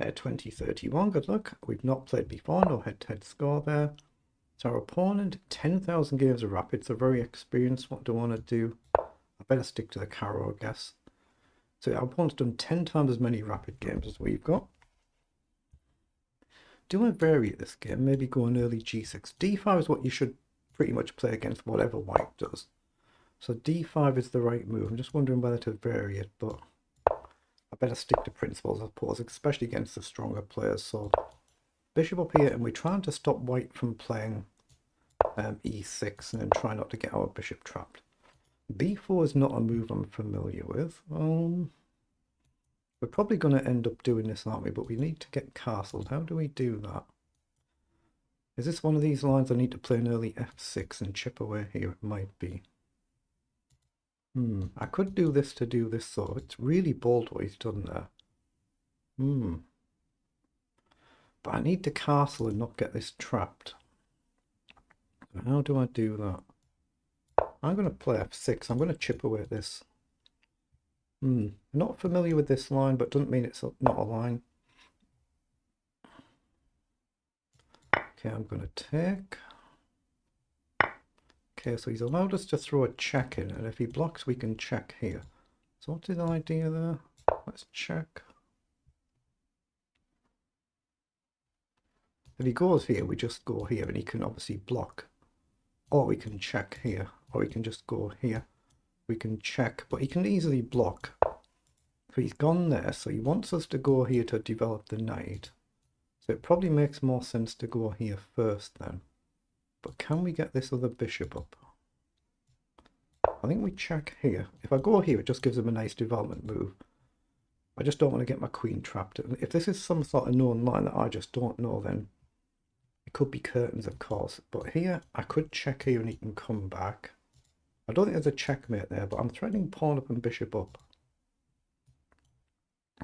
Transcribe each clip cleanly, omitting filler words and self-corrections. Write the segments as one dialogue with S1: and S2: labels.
S1: 2031, good luck. We've not played before, no head-to-head score there. So our opponent, 10,000 games of Rapid, so very experienced. What do I want to do? I better stick to the Caro, I guess. So our opponent's done 10 times as many Rapid games as we've got. Do I vary this game? Maybe go an early g6. d5 is what you should pretty much play against whatever white does. So d5 is the right move. I'm just wondering whether to vary it, but I better stick to principles, I suppose, especially against the stronger players. So bishop up here, and we're trying to stop white from playing e6 and then try not to get our bishop trapped. b4 is not a move I'm familiar with. We're probably going to end up doing this, aren't we? But we need to get castled. How do we do that? Is this one of these lines I need to play an early f6 and chip away here? It might be. I could do this to do this, though. It's really bold what he's done there. But I need to castle and not get this trapped. How do I do that? I'm going to play f6. I'm going to chip away at this. Not familiar with this line, but doesn't mean it's not a line. Okay, I'm going to take. Okay, so he's allowed us to throw a check in, and if he blocks, we can check here. So what's his idea there? Let's check. If he goes here, we just go here, and he can obviously block. Or we can check here, or we can just go here. We can check, but he can easily block. So he's gone there, so he wants us to go here to develop the knight. So it probably makes more sense to go here first then. But can we get this other bishop up? I think we check here. If I go here, it just gives him a nice development move. I just don't want to get my queen trapped. If this is some sort of known line that I just don't know, then it could be curtains, of course. But here, I could check here and he can come back. I don't think there's a checkmate there, but I'm threatening pawn up and bishop up.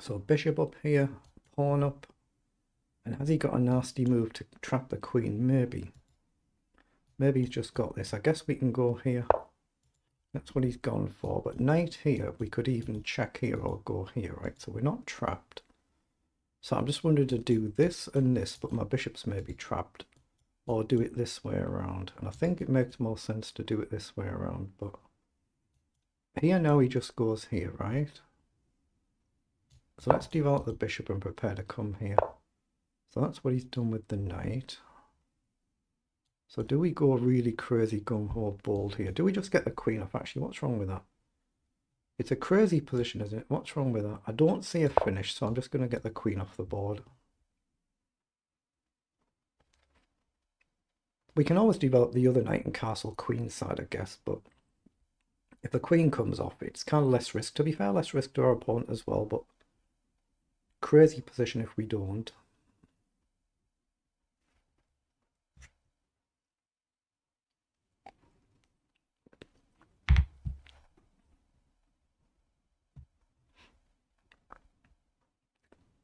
S1: So bishop up here, pawn up. And has he got a nasty move to trap the queen? Maybe. Maybe he's just got this. I guess we can go here. That's what he's gone for. But knight here, we could even check here or go here, right? So we're not trapped. So I'm just wondering to do this and this, but my bishops may be trapped. Or do it this way around. And I think it makes more sense to do it this way around. But here now he just goes here, right? So let's develop the bishop and prepare to come here. So that's what he's done with the knight. So do we go really crazy gung-ho bold here? Do we just get the queen off? Actually, what's wrong with that? It's a crazy position, isn't it? What's wrong with that? I don't see a finish, so I'm just going to get the queen off the board. We can always develop the other knight and castle queen side, I guess, but if the queen comes off, it's kind of less risk. To be fair, less risk to our opponent as well, but crazy position if we don't.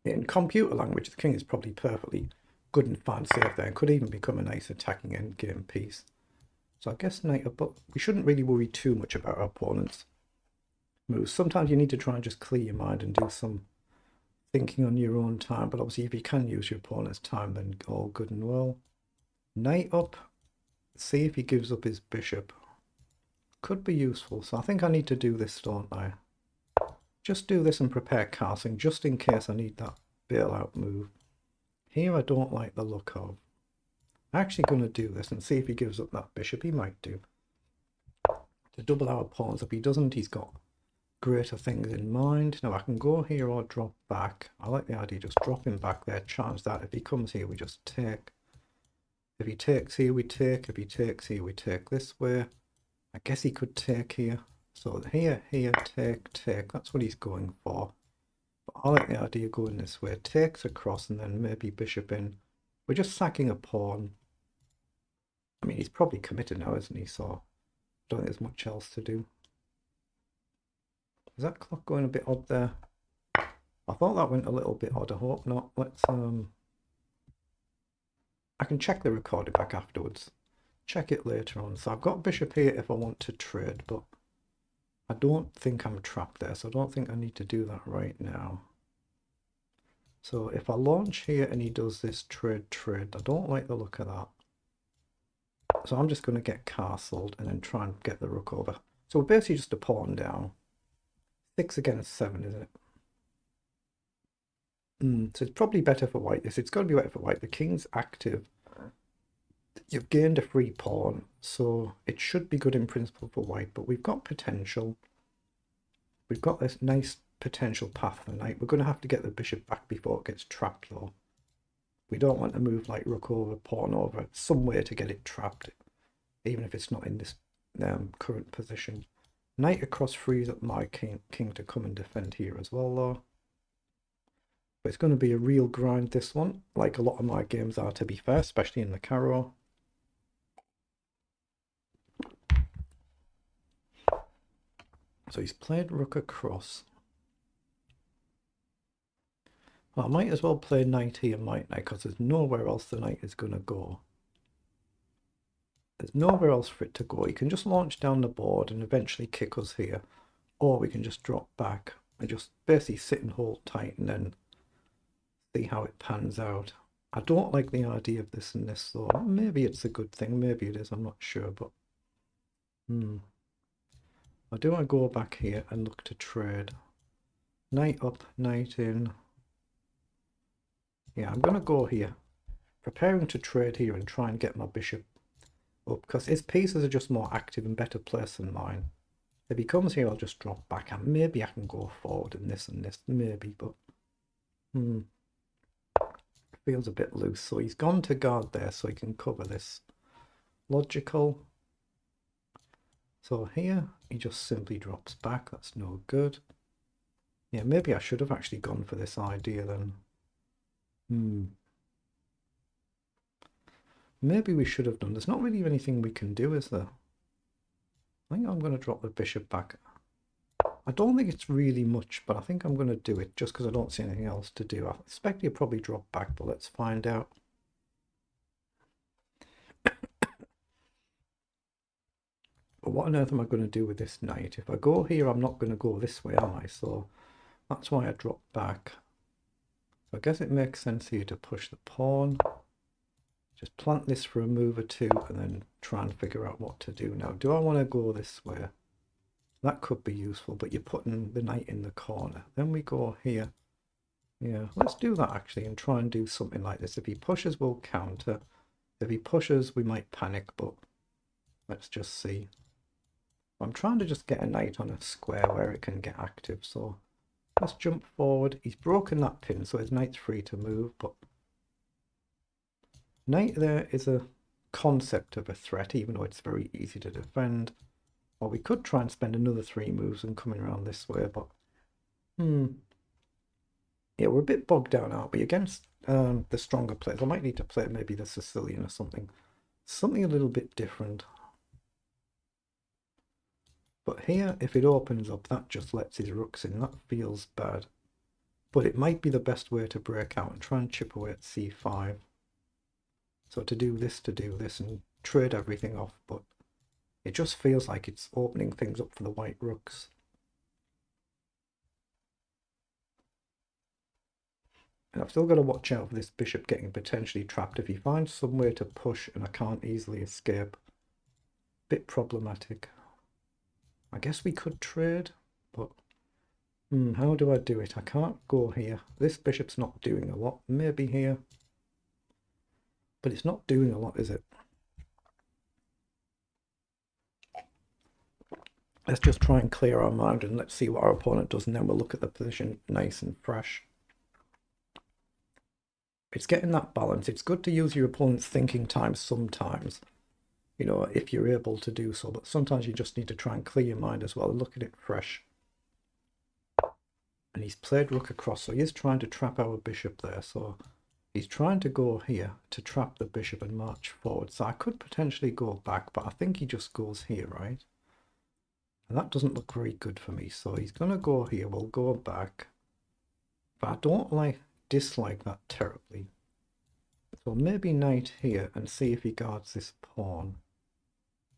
S1: In computer language, the king is probably perfectly good and fine safe there, and could even become a nice attacking endgame piece. So I guess knight up, but we shouldn't really worry too much about our opponent's moves. Sometimes you need to try and just clear your mind and do some thinking on your own time, but obviously if you can use your opponent's time, then all good and well. Knight up, see if he gives up his bishop. Could be useful, so I think I need to do this, don't I? Just do this and prepare castling, just in case I need that bailout move. Here I don't like the look of. I'm actually going to do this and see if he gives up that bishop. He might do. To double our pawns. If he doesn't, he's got greater things in mind. Now I can go here or drop back. I like the idea, just drop him back there, chance that. If he comes here, we just take. If he takes here, we take. If he takes here, we take this way. I guess he could take here. So here, take. That's what he's going for. But I like the idea of going this way. Takes across and then maybe bishop in. We're just sacking a pawn. I mean, he's probably committed now, isn't he? So I don't think there's much else to do. Is that clock going a bit odd there? I thought that went a little bit odd. I hope not. Let's I can check the recording back afterwards. Check it later on. So I've got bishop here if I want to trade, but I don't think I'm trapped there, so I don't think I need to do that right now. So if I launch here and he does this trade, I don't like the look of that. So I'm just going to get castled and then try and get the rook over. So we're basically just a pawn down. 6 against 7, isn't it? So it's probably better for white. It's got to be better for white. The king's active. You've gained a free pawn, so it should be good in principle for white, but we've got potential. We've got this nice potential path for knight. We're going to have to get the bishop back before it gets trapped, though. We don't want to move like rook over, pawn over, somewhere to get it trapped, even if it's not in this current position. Knight across frees up my king to come and defend here as well, though. But it's going to be a real grind, this one, like a lot of my games are, to be fair, especially in the Caro. So he's played rook across. Well, I might as well play knight here, mightn't I? Because there's nowhere else the knight is going to go. There's nowhere else for it to go. He can just launch down the board and eventually kick us here. Or we can just drop back and just basically sit and hold tight and then see how it pans out. I don't like the idea of this and this, though. Maybe it's a good thing. Maybe it is. I'm not sure, but... Or do I go back here and look to trade? Knight up, knight in. Yeah, I'm going to go here. Preparing to trade here and try and get my bishop up, because his pieces are just more active and better placed than mine. If he comes here, I'll just drop back, and maybe I can go forward in this and this, maybe, but... Feels a bit loose, so he's gone to guard there so he can cover this. Logical. So here, he just simply drops back. That's no good. Yeah, maybe I should have actually gone for this idea then. Maybe we should have done. There's not really anything we can do, is there? I think I'm going to drop the bishop back. I don't think it's really much, but I think I'm going to do it just because I don't see anything else to do. I expect he'll probably drop back, but let's find out. But what on earth am I going to do with this knight? If I go here, I'm not going to go this way, am I? So that's why I drop back. So I guess it makes sense here to push the pawn. Just plant this for a move or two and then try and figure out what to do now. Do I want to go this way? That could be useful, but you're putting the knight in the corner. Then we go here. Yeah, let's do that actually and try and do something like this. If he pushes, we'll counter. If he pushes, we might panic, but let's just see. I'm trying to just get a knight on a square where it can get active, so let's jump forward. He's broken that pin, so his knight's free to move, but knight there is a concept of a threat, even though it's very easy to defend. Or we could try and spend another 3 moves and coming around this way, but yeah, we're a bit bogged down, aren't we? Against the stronger players. I might need to play maybe the Sicilian or something. Something a little bit different. But here, if it opens up, that just lets his rooks in. That feels bad. But it might be the best way to break out and try and chip away at c5. So to do this and trade everything off, but it just feels like it's opening things up for the white rooks. And I've still got to watch out for this bishop getting potentially trapped. If he finds somewhere to push and I can't easily escape, bit problematic. I guess we could trade, but how do I do it? I can't go here. This bishop's not doing a lot. Maybe here. But it's not doing a lot, is it? Let's just try and clear our mind and let's see what our opponent does, and then we'll look at the position nice and fresh. It's getting that balance. It's good to use your opponent's thinking time sometimes, you know, if you're able to do so, but sometimes you just need to try and clear your mind as well and look at it fresh. And he's played rook across, so he is trying to trap our bishop there, so he's trying to go here to trap the bishop and march forward. So I could potentially go back, but I think he just goes here, right? And that doesn't look very good for me, so he's going to go here. We'll go back, but I don't dislike that terribly. So maybe knight here and see if he guards this pawn.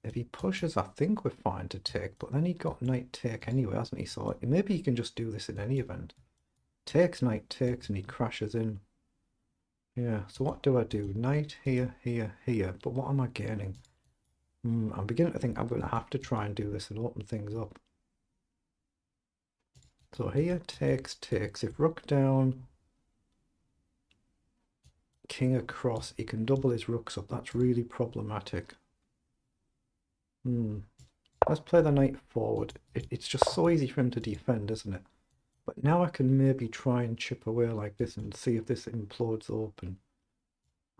S1: If he pushes, I think we're fine to take, but then he got knight take anyway, hasn't he? So maybe he can just do this in any event. Takes, knight takes, and he crashes in. Yeah, so what do I do? Knight here, here, here. But what am I gaining? I'm beginning to think I'm going to have to try and do this and open things up. So here, takes, takes. If rook down, king across, he can double his rooks up. That's really problematic. Let's play the knight forward. It's just so easy for him to defend, isn't it? But now I can maybe try and chip away like this and see if this implodes open.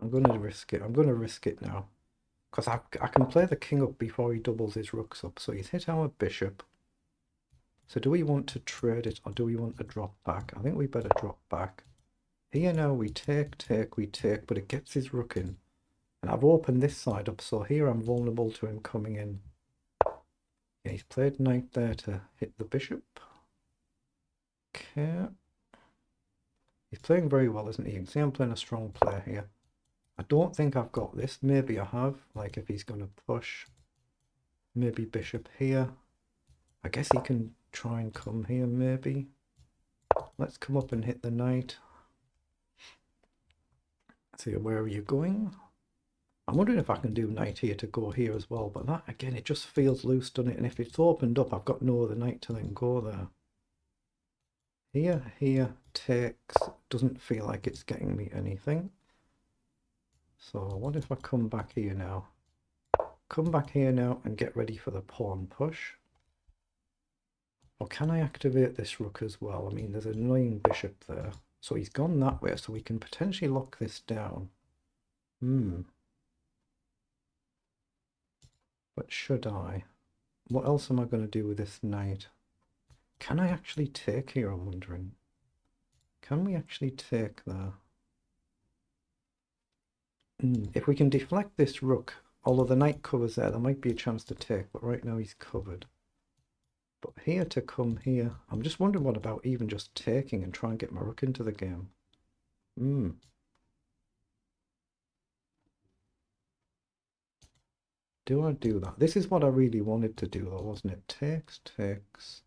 S1: I'm going to risk it. I'm going to risk it now. Because I can play the king up before he doubles his rooks up. So he's hit our bishop. So do we want to trade it or do we want to drop back? I think we better drop back. Here now we take, we take, but it gets his rook in. And I've opened this side up, so here I'm vulnerable to him coming in. Yeah, he's played knight there to hit the bishop. Okay. He's playing very well, isn't he? You can see I'm playing a strong player here. I don't think I've got this. Maybe I have. Like if he's going to push. Maybe bishop here. I guess he can try and come here maybe. Let's come up and hit the knight. See, where are you going? I'm wondering if I can do knight here to go here as well. But that, again, it just feels loose, doesn't it? And if it's opened up, I've got no other knight to then go there. Here, takes. Doesn't feel like it's getting me anything. So what if I come back here now? Come back here now and get ready for the pawn push. Or can I activate this rook as well? I mean, there's an annoying bishop there. So he's gone that way, so we can potentially lock this down. But should I? What else am I going to do with this knight? Can I actually take here, I'm wondering? Can we actually take there? If we can deflect this rook, although the knight covers there might be a chance to take, but right now he's covered. But here to come here, I'm just wondering what about even just taking and try and get my rook into the game. Do I do that? This is what I really wanted to do though, wasn't it? Takes, takes.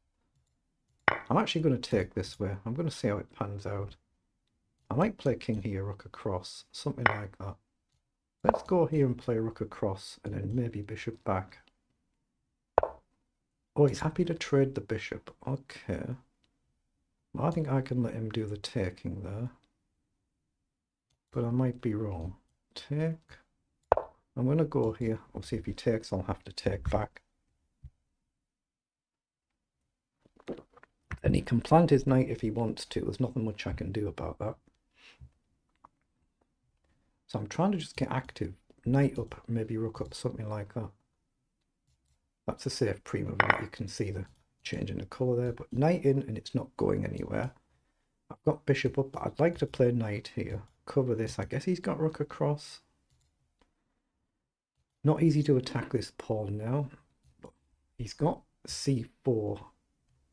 S1: I'm actually going to take this way. I'm going to see how it pans out. I might play king here, rook across, something like that. Let's go here and play rook across and then maybe bishop back. Oh, he's happy to trade the bishop. Okay. Well, I think I can let him do the taking there. But I might be wrong. Take. I'm going to go here. We'll see if he takes. I'll have to take back. And he can plant his knight if he wants to. There's nothing much I can do about that. So I'm trying to just get active. Knight up, maybe rook up, something like that. That's a safe pre-movement. You can see the change in the colour there. But knight in and it's not going anywhere. I've got bishop up, but I'd like to play knight here. Cover this. I guess he's got rook across. Not easy to attack this pawn now. But he's got c4.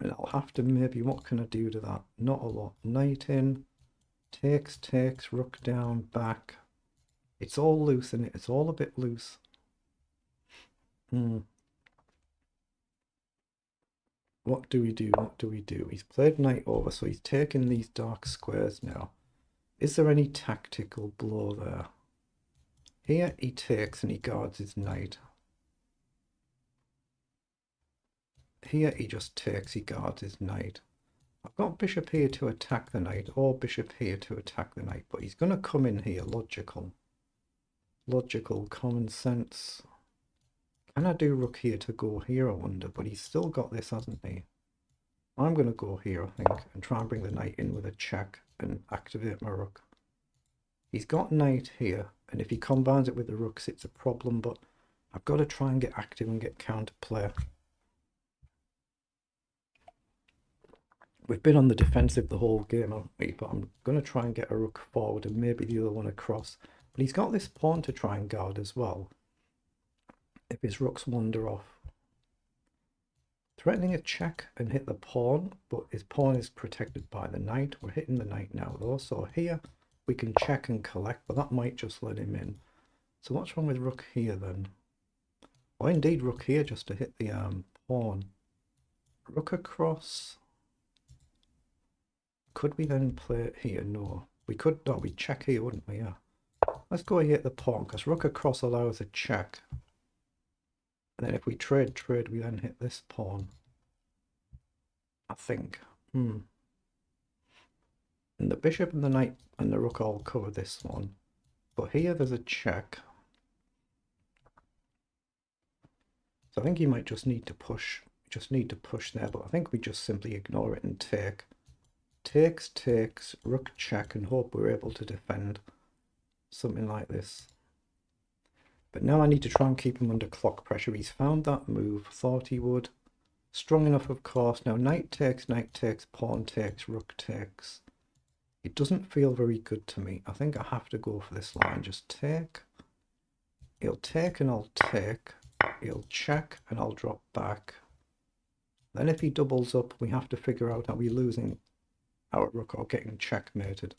S1: And I'll have to maybe, what can I do to that? Not a lot. Knight in. Takes, takes, rook down, back. It's all loose, isn't it? It's all a bit loose. What do we do? What do we do? He's played knight over, so he's taken these dark squares now. Is there any tactical blow there? Here he takes and he guards his knight. Here he just takes, he guards his knight. I've got bishop here to attack the knight, or bishop here to attack the knight, but he's going to come in here, logical. Logical, common sense. Can I do rook here to go here, I wonder? But he's still got this, hasn't he? I'm going to go here, I think, and try and bring the knight in with a check and activate my rook. He's got knight here, and if he combines it with the rooks, it's a problem, but I've got to try and get active and get counterplay. We've been on the defensive the whole game, haven't we? But I'm going to try and get a rook forward and maybe the other one across. But he's got this pawn to try and guard as well. If his rooks wander off. Threatening a check and hit the pawn, but his pawn is protected by the knight. We're hitting the knight now though, so here we can check and collect, but that might just let him in. So what's wrong with rook here then? Or indeed rook here just to hit the pawn. Rook across. could we then play it here? No. We could, no, we'd check here, wouldn't we? Yeah. Let's go here at the pawn, because rook across allows a check. And then if we trade, we then hit this pawn. I think. And the bishop and the knight and the rook all cover this one. But here there's a check. So I think you might just need to push. There, but I think we just simply ignore it and take. Takes, rook check, and hope we're able to defend. Something like this. But now I need to try and keep him under clock pressure. He's found that move, thought he would. Strong enough, of course. Now knight takes, pawn takes, rook takes. It doesn't feel very good to me. I think I have to go for this line. Just take. He'll take and I'll take. He'll check and I'll drop back. Then if he doubles up, we have to figure out, are we losing our rook or getting checkmated?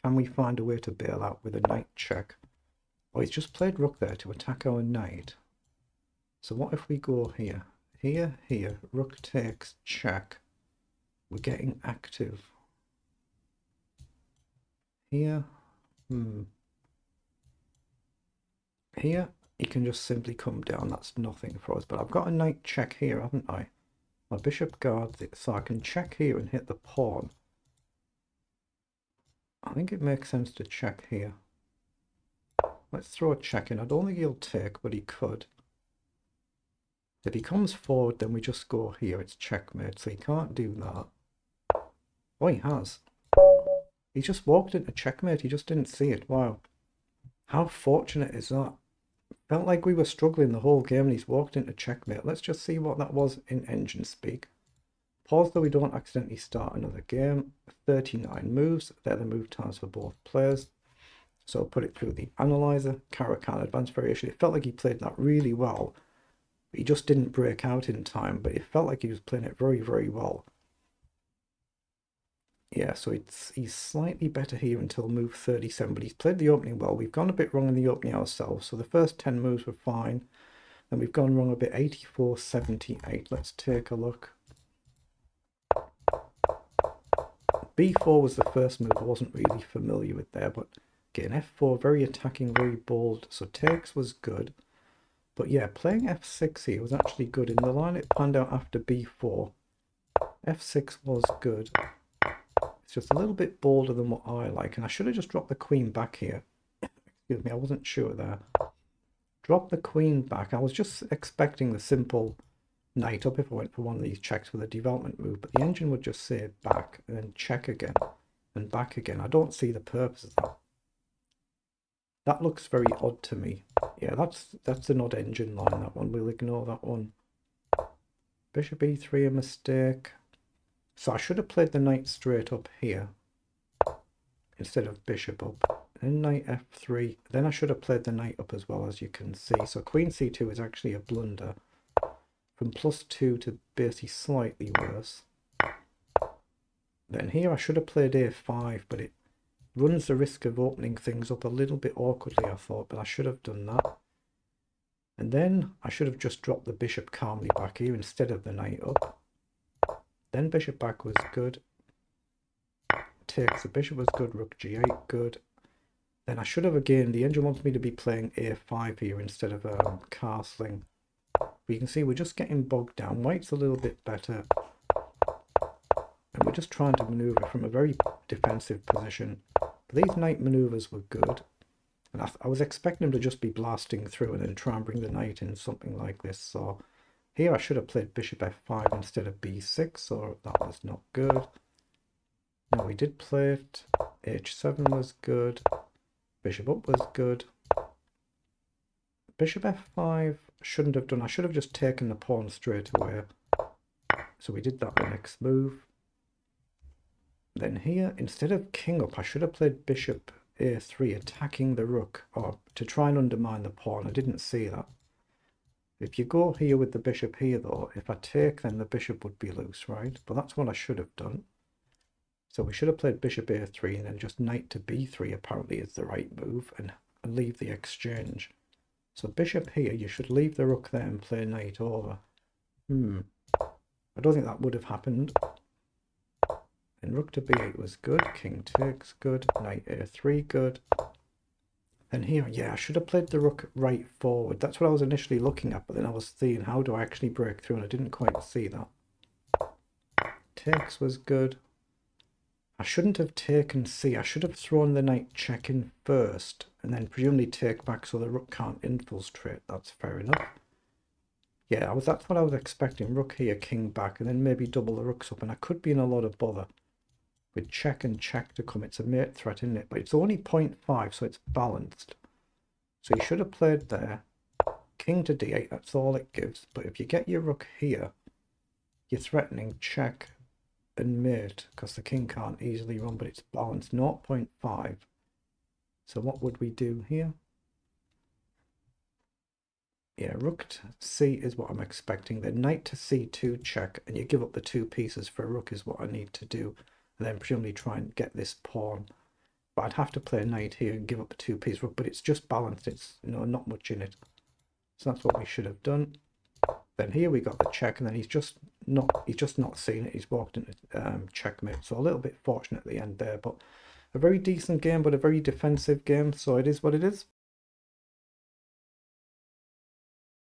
S1: Can we find a way to bail out with a knight check? Oh, he's just played rook there to attack our knight. So what if we go here? Here, rook takes, check. We're getting active. Here, Here, he can just simply come down. That's nothing for us. But I've got a knight check here, haven't I? My bishop guards it, so I can check here and hit the pawn. I think it makes sense to check here. Let's throw a check in. I don't think he'll take, but he could. If he comes forward, then we just go here. It's checkmate, so he can't do that. Oh, he has. He just walked into checkmate. He just didn't see it. Wow. How fortunate is that? Felt like we were struggling the whole game and he's walked into checkmate. Let's just see what that was in engine speak. Pause though we don't accidentally start another game. 39 moves. They're the move times for both players. So I'll put it through the analyzer. Caro-Kann advanced variation. It felt like he played that really well. He just didn't break out in time, but it felt like he was playing it very, very well. Yeah, so he's slightly better here until move 37, but he's played the opening well. We've gone a bit wrong in the opening ourselves. So the first 10 moves were fine. Then we've gone wrong a bit, 84, 78. Let's take a look. B4 was the first move I wasn't really familiar with there, but again, F4, very attacking, very bold. So takes was good. But yeah, playing F6 here was actually good. In the line it panned out after B4. F6 was good. It's just a little bit bolder than what I like. And I should have just dropped the queen back here. Excuse me, I wasn't sure there. Drop the queen back. I was just expecting the simple knight up if I went for one of these checks with a development move. But the engine would just say back and then check again and back again. I don't see the purpose of that. That looks very odd to me. Yeah, that's an odd engine line, that one. We'll ignore that one. Bishop e3, a mistake. So I should have played the knight straight up here instead of bishop up. Then knight f3. Then I should have played the knight up as well, as you can see. So queen c2 is actually a blunder. From +2 to basically slightly worse. Then here I should have played a5, but it runs the risk of opening things up a little bit awkwardly, I thought, but I should have done that. And then I should have just dropped the bishop calmly back here instead of the knight up. Then bishop back was good. Takes the bishop was good, rook g8 good. Then I should have, again, the engine wants me to be playing a5 here instead of castling. But you can see we're just getting bogged down. White's a little bit better. And we're just trying to maneuver from a very defensive position. But these knight maneuvers were good. And I was expecting him to just be blasting through and then try and bring the knight in, something like this. So here I should have played bishop f5 instead of b6, so that was not good. Now we did play it. h7 was good. Bishop up was good. Bishop f5 shouldn't have done. I should have just taken the pawn straight away. So we did that the next move. Then here, instead of king up, I should have played bishop a3, attacking the rook, or to try and undermine the pawn. I didn't see that. If you go here with the bishop here, though, if I take, then the bishop would be loose, right? But that's what I should have done. So we should have played bishop a3, and then just knight to b3 apparently is the right move, and leave the exchange. So bishop here, you should leave the rook there and play knight over. I don't think that would have happened. And rook to b8 was good, king takes good, knight a3 good. And here, yeah, I should have played the rook right forward. That's what I was initially looking at, but then I was seeing how do I actually break through, and I didn't quite see that. Takes was good. I shouldn't have taken c. I should have thrown the knight check in first, and then presumably take back so the rook can't infiltrate. That's fair enough. Yeah, that's what I was expecting. Rook here, king back, and then maybe double the rooks up, and I could be in a lot of bother with check and check to come. It's a mate threat, isn't it? But it's only 0.5, so it's balanced. So you should have played there. King to d8, that's all it gives. But if you get your rook here, you're threatening check and mate, because the king can't easily run, but it's balanced 0.5. So what would we do here? Yeah, rook to c is what I'm expecting. Then knight to c2 check, and you give up the 2 pieces for a rook is what I need to do. And then presumably try and get this pawn. But I'd have to play a knight here and give up a 2-piece rook, but it's just balanced. It's, you know, not much in it. So that's what we should have done. Then here we got the check, and then he's just not seen it. He's walked into checkmate. So a little bit fortunate at the end there, but a very decent game, but a very defensive game. So it is what it is.